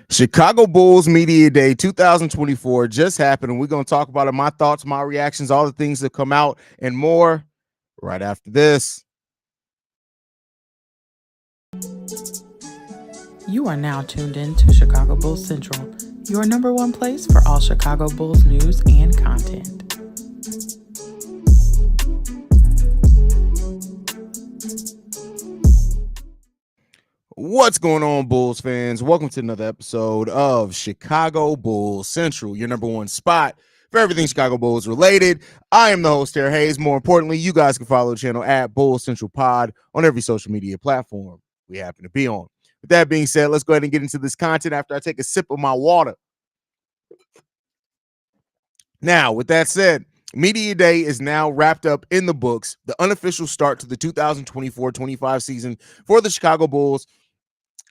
Chicago Bulls Media Day 2024 just happened, and we're going to talk about it, my thoughts, my reactions, all the things that come out, and more right after this. You are now tuned in to Chicago Bulls Central, your number one place for all Chicago Bulls news and content. What's going on, Bulls fans? Welcome to another episode of Chicago Bulls Central, your number one spot for everything Chicago Bulls related. I am the host, Haize. More importantly, you guys can follow the channel at Bulls Central Pod on every social media platform we happen to be on. With that being said, let's go ahead and get into this content after I take a sip of my water. Now, with that said, Media Day is now wrapped up in the books, the unofficial start to the 2024-25 season for the Chicago Bulls.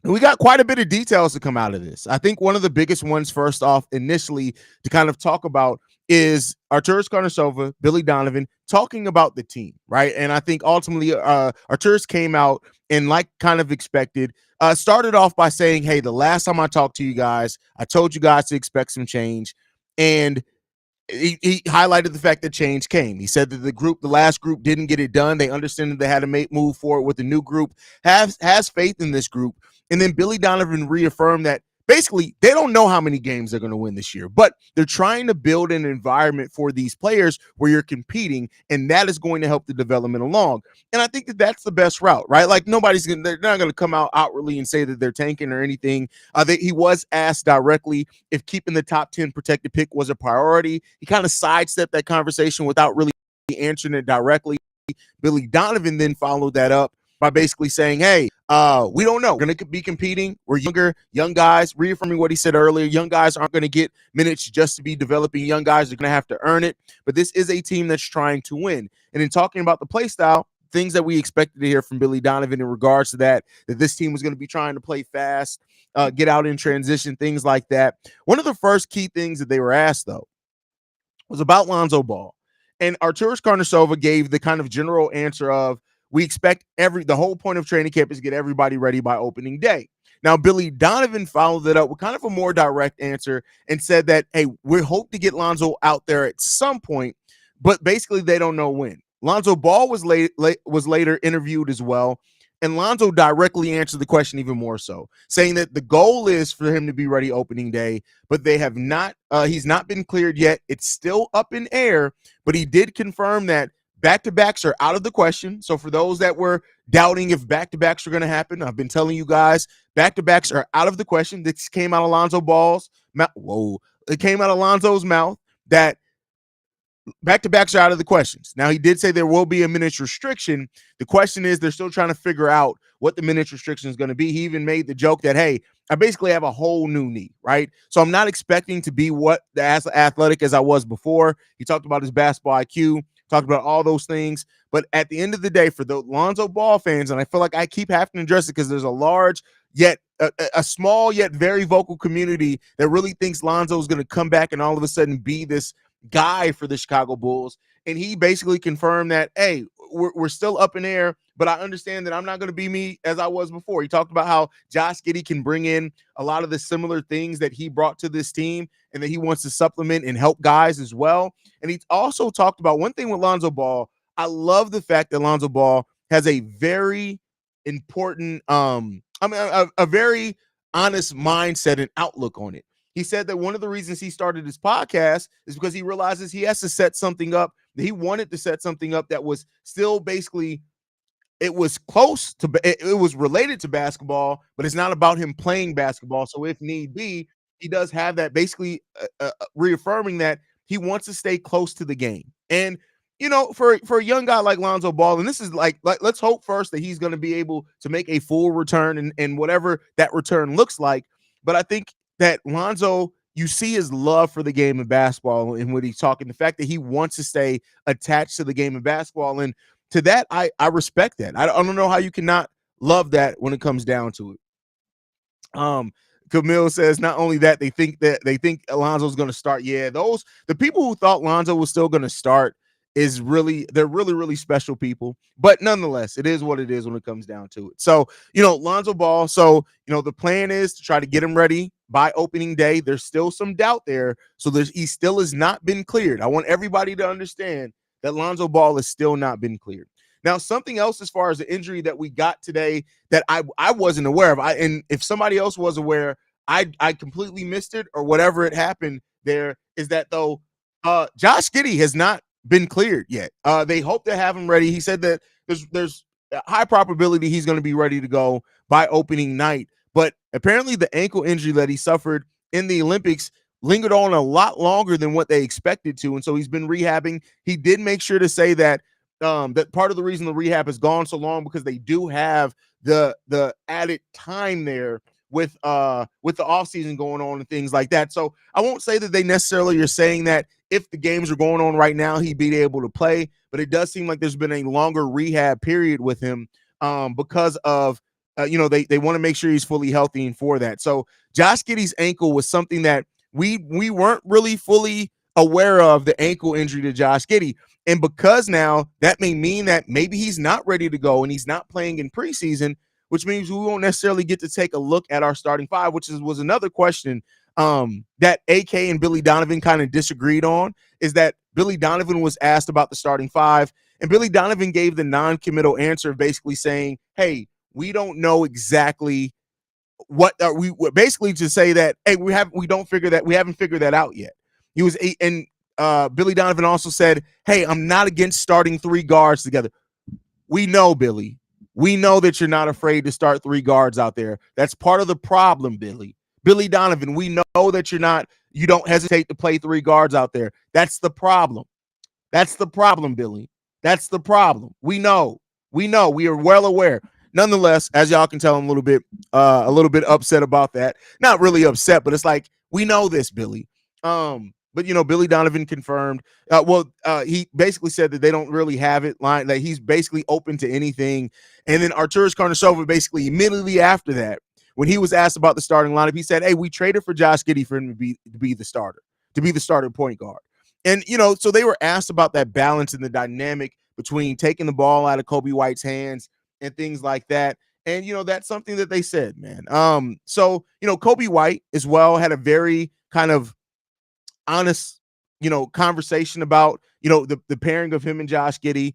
And we got quite a bit of details to come out of this. I think one of the biggest ones, first off, initially to kind of talk about is Arturas Karnisovas, Billy Donovan, talking about the team, right? And I think ultimately Arturas came out and, like kind of expected, started off by saying, hey, the last time I talked to you guys, I told you guys to expect some change. And he highlighted the fact that change came. He said that the last group didn't get it done. They understand that they had to move forward with the new group, has faith in this group. And then Billy Donovan reaffirmed that basically they don't know how many games they're going to win this year, but they're trying to build an environment for these players where you're competing, and that is going to help the development along. And I think that that's the best route, right? Like they're not going to come out outwardly and say that they're tanking or anything. He was asked directly if keeping the top 10 protected pick was a priority. He kind of sidestepped that conversation without really answering it directly. Billy Donovan then followed that up by basically saying, hey, we don't know. We're going to be competing. We're young guys, reaffirming what he said earlier. Young guys aren't going to get minutes just to be developing. Young guys are going to have to earn it. But this is a team that's trying to win. And in talking about the play style, things that we expected to hear from Billy Donovan in regards to that this team was going to be trying to play fast, get out in transition, things like that. One of the first key things that they were asked, though, was about Lonzo Ball. And Arturas Karnisovas gave the kind of general answer of, we expect the whole point of training camp is get everybody ready by opening day. Now, Billy Donovan followed it up with kind of a more direct answer and said that, hey, we hope to get Lonzo out there at some point, but basically they don't know when. Lonzo Ball was later interviewed as well, and Lonzo directly answered the question even more so, saying that the goal is for him to be ready opening day, but they have not. He's not been cleared yet. It's still up in air, but he did confirm that back-to-backs are out of the question. So for those that were doubting if back-to-backs are going to happen, I've been telling you guys, back-to-backs are out of the question. This came out of Lonzo Ball's mouth. Whoa. It came out of Lonzo's mouth that back-to-backs are out of the questions. Now, he did say there will be a minutes restriction. The question is they're still trying to figure out what the minutes restriction is going to be. He even made the joke that, hey, I basically have a whole new knee, right? So I'm not expecting to be as athletic as I was before. He talked about his basketball IQ, talked about all those things. But at the end of the day, for the Lonzo Ball fans, and I feel like I keep having to address it because there's a large yet a small yet very vocal community that really thinks Lonzo is going to come back and all of a sudden be this guy for the Chicago Bulls. And he basically confirmed that, hey, we're still up in air, but I understand that I'm not going to be me as I was before. He talked about how Josh Giddey can bring in a lot of the similar things that he brought to this team and that he wants to supplement and help guys as well. And he also talked about one thing with Lonzo Ball. I love the fact that Lonzo Ball has a very important, a very honest mindset and outlook on it. He said that one of the reasons he started his podcast is because he realizes he has to set something up. He wanted to set something up that was still basically, it was close to, it was related to basketball, but it's not about him playing basketball. So if need be, he does have that, basically reaffirming that he wants to stay close to the game. And, you know, for a young guy like Lonzo Ball, and this is like let's hope first that he's going to be able to make a full return and whatever that return looks like. But I think that Lonzo, you see his love for the game of basketball and when he's talking, the fact that he wants to stay attached to the game of basketball. And to that, I respect that. I don't know how you cannot love that when it comes down to it. Camille says not only that, they think Alonzo's going to start. Yeah, the people who thought Lonzo was still going to start they're really special people. But nonetheless, it is what it is when it comes down to it. So, Lonzo Ball. So, the plan is to try to get him ready by opening day. There's still some doubt there. So he still has not been cleared. I want everybody to understand that Lonzo Ball has still not been cleared. Now, something else as far as the injury that we got today that I wasn't aware of, and if somebody else was aware, I completely missed it or whatever it happened there, is that though Josh Giddey has not been cleared yet. They hope to have him ready. He said that there's a high probability he's going to be ready to go by opening night. But apparently the ankle injury that he suffered in the Olympics lingered on a lot longer than what they expected to. And so he's been rehabbing. He did make sure to say that that part of the reason the rehab has gone so long because they do have the added time there with the offseason going on and things like that. So I won't say that they necessarily are saying that if the games are going on right now, he'd be able to play, but it does seem like there's been a longer rehab period with him because of they want to make sure he's fully healthy and for that. So Josh Giddey's ankle was something that we weren't really fully aware of, the ankle injury to Josh Giddey. And because now that may mean that maybe he's not ready to go and he's not playing in preseason, which means we won't necessarily get to take a look at our starting five, which was another question that AK and Billy Donovan kind of disagreed on, is that Billy Donovan was asked about the starting five, and Billy Donovan gave the non-committal answer of basically saying, hey, we don't know exactly what are we basically to say that, hey, we haven't figured that out yet. He was and Billy Donovan also said, hey, I'm not against starting three guards together. We know, Billy. We know that you're not afraid to start three guards out there. That's part of the problem, Billy. Billy Donovan, we know that you don't hesitate to play three guards out there. That's the problem. That's the problem, Billy. That's the problem. We know. We are well aware. Nonetheless, as y'all can tell, I'm a little bit upset about that. Not really upset, but it's like, we know this, Billy. But Billy Donovan confirmed. He basically said that they don't really have it line, that he's basically open to anything. And then Arturas Karnisovas basically immediately after that, when he was asked about the starting lineup, he said, hey, we traded for Josh Giddey for him to be the starter, to be the starting point guard. And so they were asked about that balance and the dynamic between taking the ball out of Kobe White's hands and things like that. And that's something that they said, man. So Kobe White as well had a very kind of honest, conversation about, the pairing of him and Josh Giddey,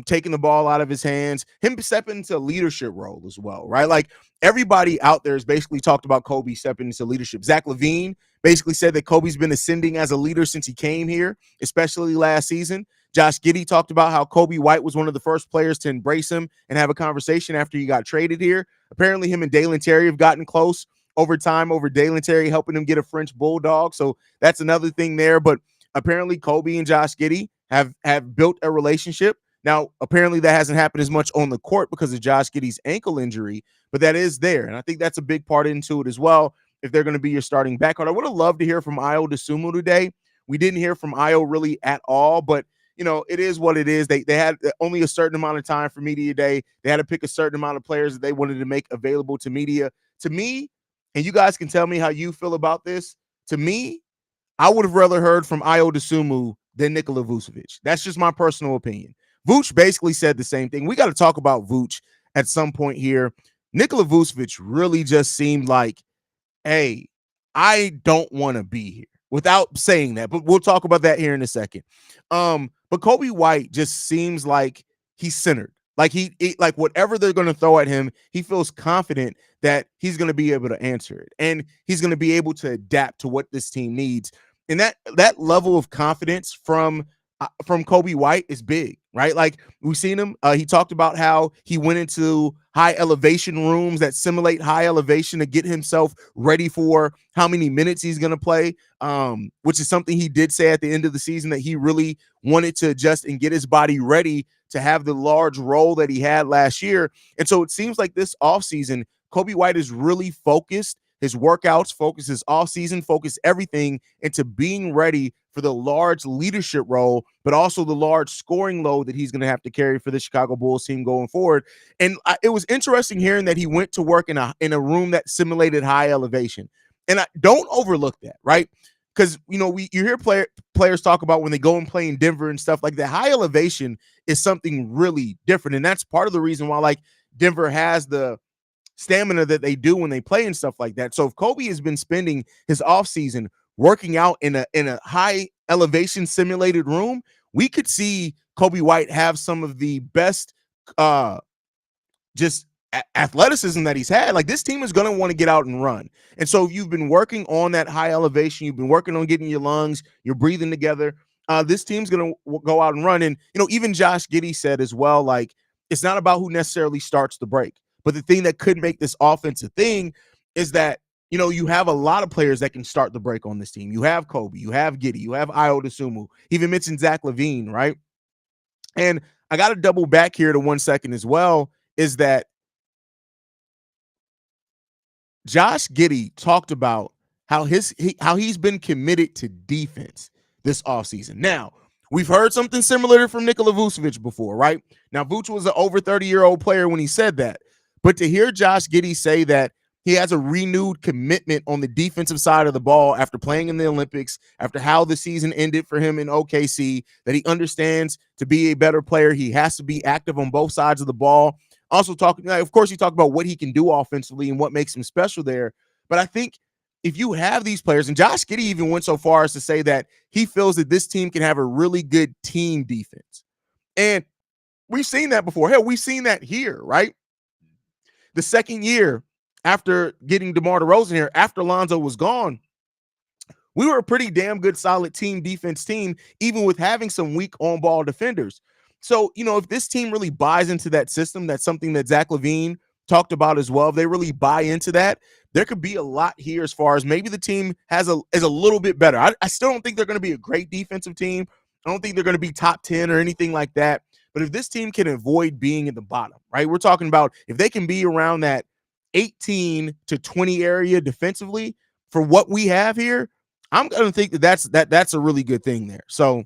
taking the ball out of his hands, him stepping into a leadership role as well, right? Like everybody out there has basically talked about Kobe stepping into leadership. Zach LaVine basically said that Kobe's been ascending as a leader since he came here, especially last season. Josh Giddey talked about how Kobe White was one of the first players to embrace him and have a conversation after he got traded here. Apparently him and Dalen Terry have gotten close over time, over Dalen Terry helping him get a French bulldog. So that's another thing there. But apparently Kobe and Josh Giddey have built a relationship. Now, apparently that hasn't happened as much on the court because of Josh Giddey's ankle injury, but that is there. And I think that's a big part into it as well, if they're going to be your starting backcourt. I would have loved to hear from Ayo Dosunmu today. We didn't hear from Ayo really at all, but it is what it is. They had only a certain amount of time for media day. They had to pick a certain amount of players that they wanted to make available to media. To me, and you guys can tell me how you feel about this, to me, I would have rather heard from Ayo Dosunmu than Nikola Vucevic. That's just my personal opinion. Vooch basically said the same thing. We got to talk about Vooch at some point here. Nikola Vucevic really just seemed like, hey, I don't want to be here, without saying that, but we'll talk about that here in a second. But Kobe White just seems like he's centered. Like he like whatever they're going to throw at him, he feels confident that he's going to be able to answer it, and he's going to be able to adapt to what this team needs. And that level of confidence from Kobe White is big, right? Like we've seen him. He talked about how he went into high elevation rooms that simulate high elevation to get himself ready for how many minutes he's going to play, which is something he did say at the end of the season, that he really wanted to adjust and get his body ready to have the large role that he had last year. And so it seems like this offseason, Kobe White is really focused. His workouts, focus his offseason, focus everything into being ready for the large leadership role, but also the large scoring load that he's going to have to carry for the Chicago Bulls team going forward. And it was interesting hearing that he went to work in a room that simulated high elevation. And don't overlook that, right? Because you hear players talk about when they go and play in Denver and stuff like that. High elevation is something really different, and that's part of the reason why Denver has the stamina that they do when they play and stuff like that. So if Kobe has been spending his offseason working out in a high elevation simulated room, we could see Kobe White have some of the best just athleticism that he's had. Like, this team is going to want to get out and run. And so if you've been working on that high elevation, you've been working on getting your lungs, you're breathing together. This team's going to go out and run. And, even Josh Giddey said as well, like, it's not about who necessarily starts the break. But the thing that could make this offensive thing is that, you have a lot of players that can start the break on this team. You have Kobe, you have Giddey, you have Ayo Dosunmu. He even mentioned Zach LaVine, right? And I got to double back here to 1 second as well, is that Josh Giddey talked about how he's been committed to defense this offseason. Now, we've heard something similar from Nikola Vucevic before, right? Now, Vuce was an over 30-year-old player when he said that. But to hear Josh Giddey say that he has a renewed commitment on the defensive side of the ball after playing in the Olympics, after how the season ended for him in OKC, that he understands to be a better player, he has to be active on both sides of the ball. Also talking, of course, you talk about what he can do offensively and what makes him special there. But I think if you have these players, and Josh Giddey even went so far as to say that he feels that this team can have a really good team defense. And we've seen that before. Hell, we've seen that here, right? The second year after getting DeMar DeRozan here, after Lonzo was gone, we were a pretty damn good, solid team defense team, even with having some weak on-ball defenders. So, if this team really buys into that system, that's something that Zach LaVine talked about as well. If they really buy into that, there could be a lot here as far as maybe the team is a little bit better. I still don't think they're going to be a great defensive team. I don't think they're going to be top 10 or anything like that. But if this team can avoid being in the bottom, right? We're talking about if they can be around that 18 to 20 area defensively for what we have here, I'm going to think that's a really good thing there. So,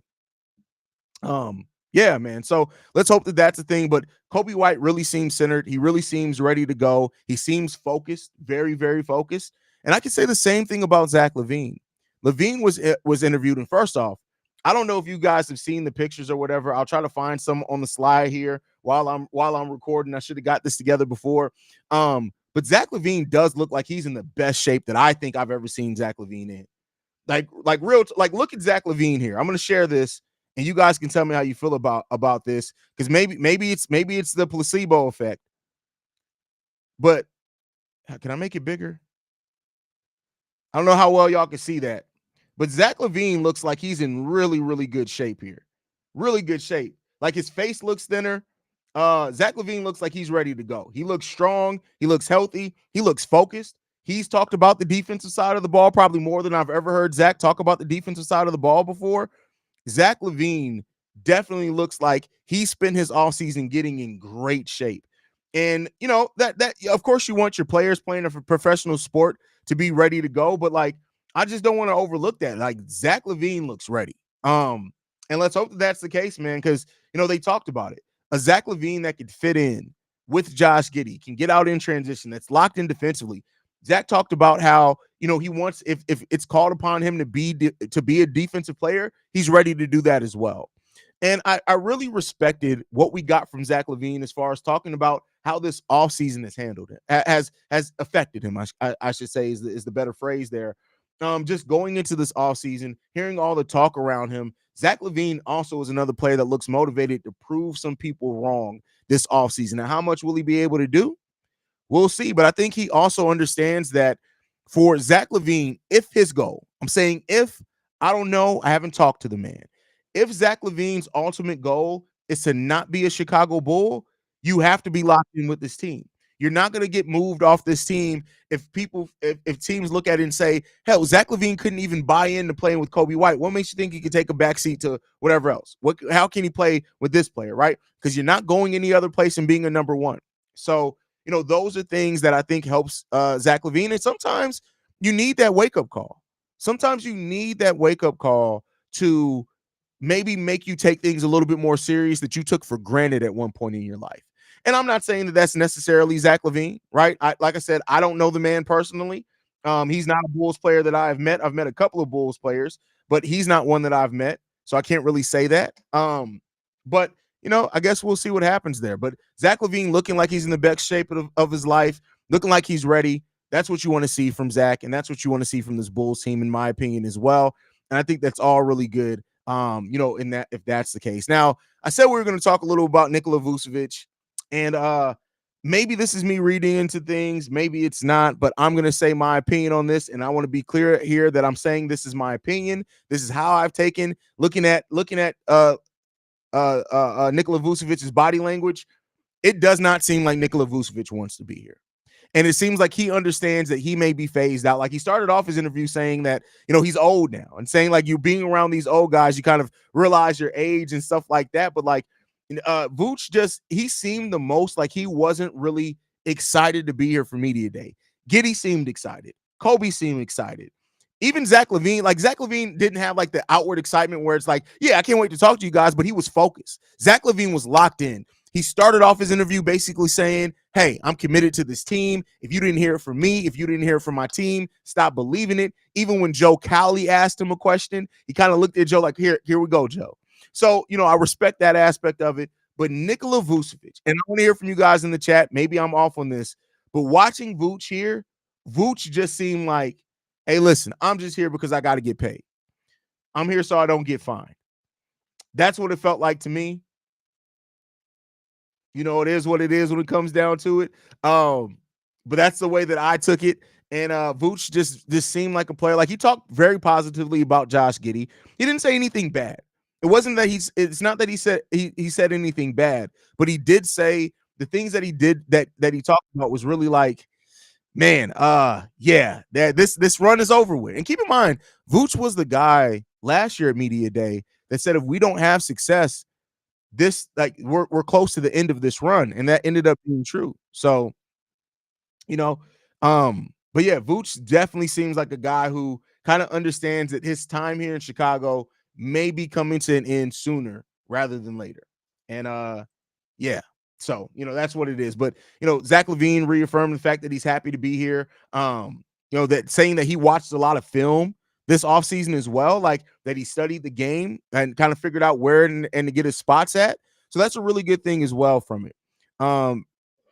yeah, man. So let's hope that that's a thing. But Kobe White really seems centered. He really seems ready to go. He seems focused, very, very focused. And I can say the same thing about Zach LaVine. LaVine was interviewed, and first off, I don't know if you guys have seen the pictures or whatever. I'll try to find some on the slide here while I'm recording. I should have got this together before. But Zach LaVine does look like he's in the best shape that I think I've ever seen Zach LaVine in. Like look at Zach LaVine here. I'm going to share this, and you guys can tell me how you feel about this, because maybe it's the placebo effect. But can I make it bigger? I don't know how well y'all can see that, but Zach LaVine looks like he's in really, really good shape here. Really good shape. Like, his face looks thinner. Zach LaVine looks like he's ready to go. He looks strong. He looks healthy. He looks focused. He's talked about the defensive side of the ball probably more than I've ever heard Zach talk about the defensive side of the ball before. Zach LaVine definitely looks like he spent his offseason getting in great shape. And, that of course you want your players playing a professional sport to be ready to go, but like, I just don't want to overlook that. Like, Zach LaVine looks ready. And let's hope that that's the case, man, because, they talked about it. A Zach LaVine that could fit in with Josh Giddey, can get out in transition, that's locked in defensively. Zach talked about how, he wants, if it's called upon him to be a defensive player, he's ready to do that as well. And I really respected what we got from Zach LaVine as far as talking about how this offseason has handled it, has affected him, I should say is the better phrase there. Just going into this offseason, hearing all the talk around him, Zach LaVine also is another player that looks motivated to prove some people wrong this offseason. Now, how much will he be able to do? We'll see. But I think he also understands that for Zach LaVine, if his goal, I'm saying if, I don't know, I haven't talked to the man. If Zach LaVine's ultimate goal is to not be a Chicago Bull, you have to be locked in with this team. You're not going to get moved off this team if teams look at it and say, hell, Zach LaVine couldn't even buy into playing with Kobe White. What makes you think he could take a backseat to whatever else? How can he play with this player, right? Because you're not going any other place and being a number one. So, those are things that I think helps Zach LaVine. And sometimes you need that wake-up call. Sometimes you need that wake-up call to maybe make you take things a little bit more serious that you took for granted at one point in your life. And I'm not saying that that's necessarily Zach LaVine, right? Like I said, I don't know the man personally. He's not a Bulls player that I've met. I've met a couple of Bulls players, but he's not one that I've met. So I can't really say that. But, I guess we'll see what happens there. But Zach LaVine looking like he's in the best shape of his life. looking like he's ready. That's what you want to see from Zach, and that's what you want to see from this Bulls team, in my opinion, as well. And I think that's all really good. In that, if that's the case. Now, I said we were going to talk a little about Nikola Vucevic, and maybe this is me reading into things, maybe it's not, but I'm going to say my opinion on this, and I want to be clear here that I'm saying this is my opinion. This is how I've taken looking at Nikola Vucevic's body language. It does not seem like Nikola Vucevic wants to be here. And it seems like he understands that he may be phased out. Like, he started off his interview saying that, he's old now, and saying like, you being around these old guys, you kind of realize your age and stuff like that. But like, Vooch he seemed the most like he wasn't really excited to be here for media day. Giddey seemed excited. Kobe seemed excited. Even Zach LaVine didn't have like the outward excitement where it's like, yeah, I can't wait to talk to you guys, but he was focused. Zach LaVine was locked in. He started off his interview basically saying, hey, I'm committed to this team. If you didn't hear it from me, if you didn't hear it from my team, stop believing it. Even when Joe Cowley asked him a question, he kind of looked at Joe like, here we go, Joe. So, I respect that aspect of it. But Nikola Vucevic, and I want to hear from you guys in the chat. Maybe I'm off on this, but watching Vooch here, Vooch just seemed like, hey, listen, I'm just here because I got to get paid. I'm here so I don't get fined. That's what it felt like to me. It is what it is when it comes down to it. But that's the way that I took it. And Vooch just seemed like a player. Like, he talked very positively about Josh Giddey. He didn't say anything bad. It wasn't that it's not that he said anything bad, but he did say the things that he did that he talked about was really like, man, yeah, this run is over with. And keep in mind, Vooch was the guy last year at Media Day that said if we don't have success, we're close to the end of this run, and that ended up being true. So, but yeah, Vooch definitely seems like a guy who kind of understands that his time here in Chicago may be coming to an end sooner rather than later. And yeah. So, that's what it is. But, Zach LaVine reaffirmed the fact that he's happy to be here. That saying that he watched a lot of film this offseason as well, like that he studied the game and kind of figured out where and to get his spots at. So that's a really good thing as well from it.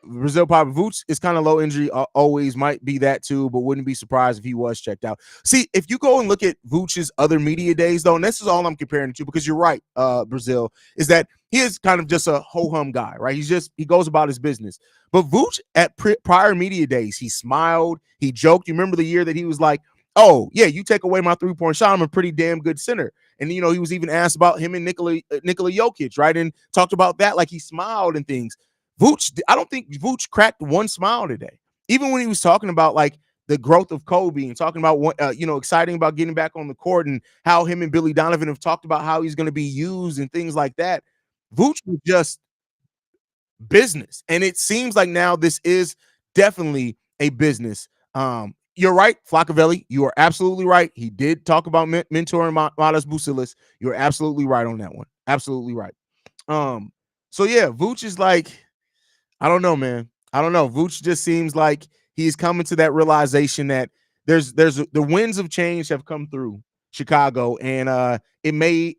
Brazil Pop Vooch is kind of low injury, always might be that too, but wouldn't be surprised if he was checked out. See, if you go and look at Vooch's other media days, though, and this is all I'm comparing it to, because you're right, Brazil, is that he is kind of just a ho-hum guy, right? He goes about his business. But Vooch at prior media days, he smiled, he joked. You remember the year that he was like, oh, yeah, you take away my three-point shot, I'm a pretty damn good center. And, he was even asked about him and Nikola Jokic, right? And talked about that, like he smiled and things. Vooch, I don't think Vooch cracked one smile today. Even when he was talking about like the growth of Kobe and talking about what, exciting about getting back on the court and how him and Billy Donovan have talked about how he's going to be used and things like that. Vooch was just business. And it seems like now this is definitely a business. You're right, Flaccavelli. You are absolutely right. He did talk about mentoring Matas Busilis. You're absolutely right on that one. Absolutely right. So yeah, Vooch is like, I don't know, man. I don't know. Vooch just seems like he's coming to that realization that there's the winds of change have come through Chicago, and it may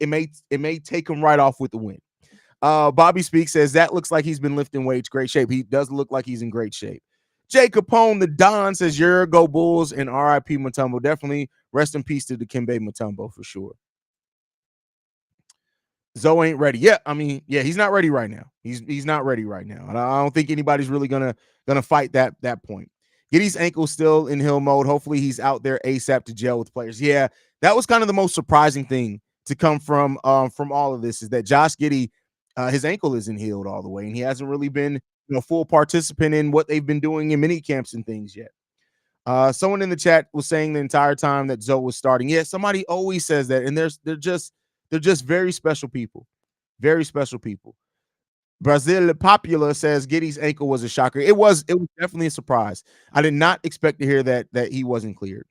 take him right off with the win. Bobby Speaks says that looks like he's been lifting weights. Great shape. He does look like he's in great shape. Jay Capone, the Don, says, go Bulls, and RIP Mutombo. Definitely rest in peace to Dikembe Mutombo for sure. Zoe ain't ready. Yeah, I mean, yeah, he's not ready right now. He's not ready right now. And I don't think anybody's really gonna fight that point. Giddey's ankle still in Hill mode. Hopefully he's out there ASAP to gel with players. Yeah, that was kind of the most surprising thing to come from all of this, is that Josh Giddey, his ankle isn't healed all the way, and he hasn't really been full participant in what they've been doing in mini camps and things yet. Someone in the chat was saying the entire time that Zoe was starting. Yeah, somebody always says that, and they're just very special people. Very special people. Brazil Popular says Giddey's ankle was a shocker. It was definitely a surprise. I did not expect to hear that he wasn't cleared.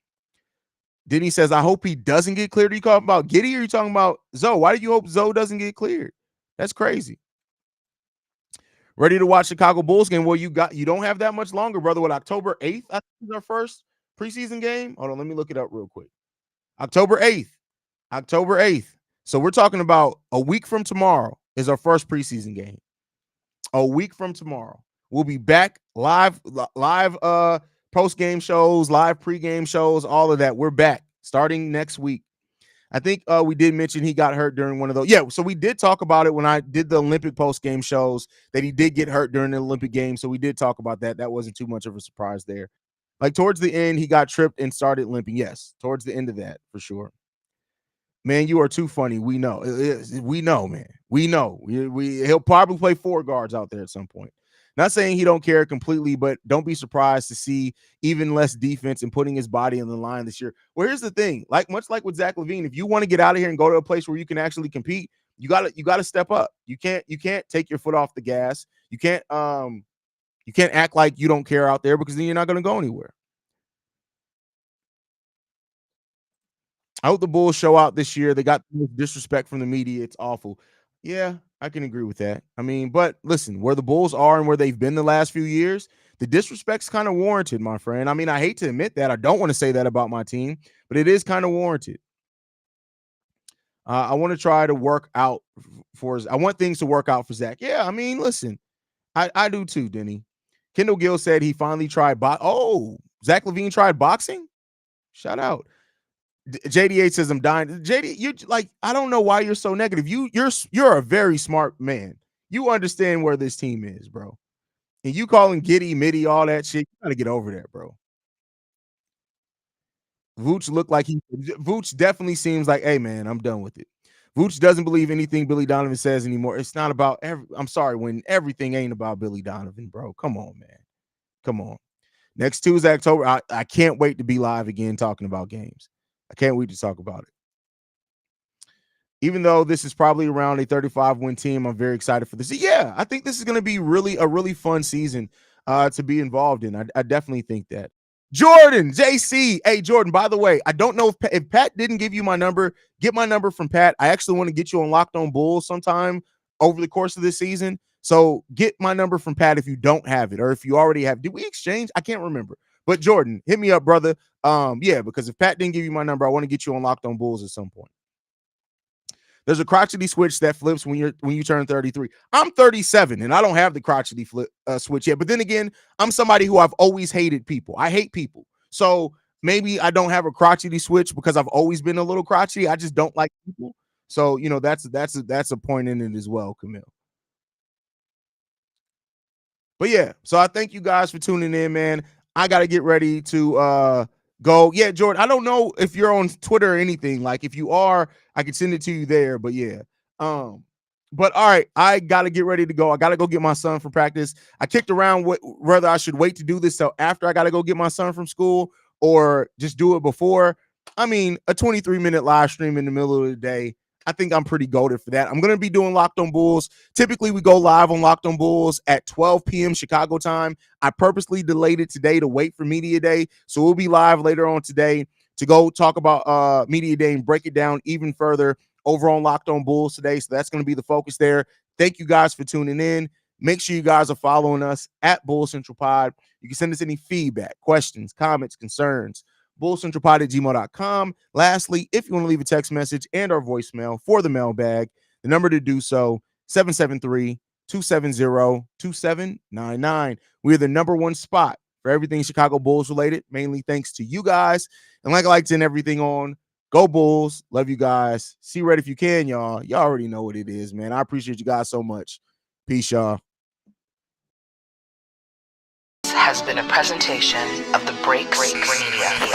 Denny says, I hope he doesn't get cleared. Are you talking about Giddey or are you talking about Zoe? Why do you hope Zoe doesn't get cleared? That's crazy. Ready to watch Chicago Bulls game? Well, you don't have that much longer, brother. What, October 8th? I think is our first preseason game. Hold on, let me look it up real quick. October 8th. So we're talking about a week from tomorrow is our first preseason game. A week from tomorrow. We'll be back live post-game shows, live pre-game shows, all of that. We're back starting next week. I think we did mention he got hurt during one of those. Yeah, so we did talk about it when I did the Olympic post-game shows that he did get hurt during the Olympic Games. So we did talk about that. That wasn't too much of a surprise there. Like towards the end, he got tripped and started limping. Yes, towards the end of that, for sure. Man, you are too funny. We know. We know, man. We know. He'll probably play 4 guards out there at some point. Not saying he don't care completely, but don't be surprised to see even less defense and putting his body on the line this year. Well, here's the thing: much like with Zach LaVine, if you want to get out of here and go to a place where you can actually compete, you gotta step up. You can't take your foot off the gas. You can't act like you don't care out there, because then you're not gonna go anywhere. I hope the Bulls show out this year. They got disrespect from the media. It's awful. Yeah, I can agree with that. I mean, but listen, where the Bulls are and where they've been the last few years, the disrespect's kind of warranted, my friend. I mean, I hate to admit that. I don't want to say that about my team, but it is kind of warranted. I want to try to work out I want things to work out for Zach. Yeah, I mean, listen, I do too, Denny. Kendall Gill said he finally tried Zach LaVine tried boxing? Shout out. JD8 says I'm dying. JD, you like, I don't know why you're so negative. You're a very smart man. You understand where this team is, bro. And you calling Giddy, Mitty, all that shit, you gotta get over that, bro. Vooch definitely seems like, hey man, I'm done with it. Vooch doesn't believe anything Billy Donovan says anymore. It's not about I'm sorry, when everything ain't about Billy Donovan, bro. Come on, man. Come on. Next Tuesday, October, I can't wait to be live again talking about games. I can't wait to talk about it. Even though this is probably around a 35-win team, I'm very excited for this. Yeah, I think this is going to be a really fun season to be involved in. I definitely think that. Jordan, JC. Hey, Jordan, by the way, I don't know if Pat didn't give you my number, get my number from Pat. I actually want to get you on Locked On Bulls sometime over the course of this season. So get my number from Pat if you don't have it, or if you already have. Did we exchange? I can't remember. But Jordan, hit me up, brother. Yeah, because if Pat didn't give you my number, I want to get you on Locked On Bulls at some point. There's a crotchety switch that flips when you turn 33. I'm 37 and I don't have the crotchety flip switch yet. But then again, I'm somebody who I've always hated people. I hate people. So maybe I don't have a crotchety switch because I've always been a little crotchety. I just don't like people. So, that's a point in it as well, Camille. But yeah, so I thank you guys for tuning in, man. I got to get ready to go. Yeah, Jordan, I don't know if you're on Twitter or anything. Like, if you are, I can send it to you there. But yeah. But all right, I got to get ready to go. I got to go get my son for practice. I kicked around whether I should wait to do this till after I got to go get my son from school or just do it before. I mean, a 23-minute live stream in the middle of the day, I think I'm pretty goated for that. I'm going to be doing Locked On Bulls. Typically, we go live on Locked On Bulls at 12 p.m. Chicago time. I purposely delayed it today to wait for Media Day. So we'll be live later on today to go talk about Media Day and break it down even further over on Locked On Bulls today. So that's going to be the focus there. Thank you guys for tuning in. Make sure you guys are following us at Bull Central Pod. You can send us any feedback, questions, comments, concerns. bullcentralpod@gmail.com. Lastly, if you want to leave a text message and our voicemail for the mailbag, the number to do so, 773-270-2799. We're the number one spot for everything Chicago Bulls related, mainly thanks to you guys. And like I like to end everything on, go Bulls. Love you guys. See red if you can, y'all. Y'all already know what it is, man. I appreciate you guys so much. Peace, y'all. Has been a presentation of the Break Media.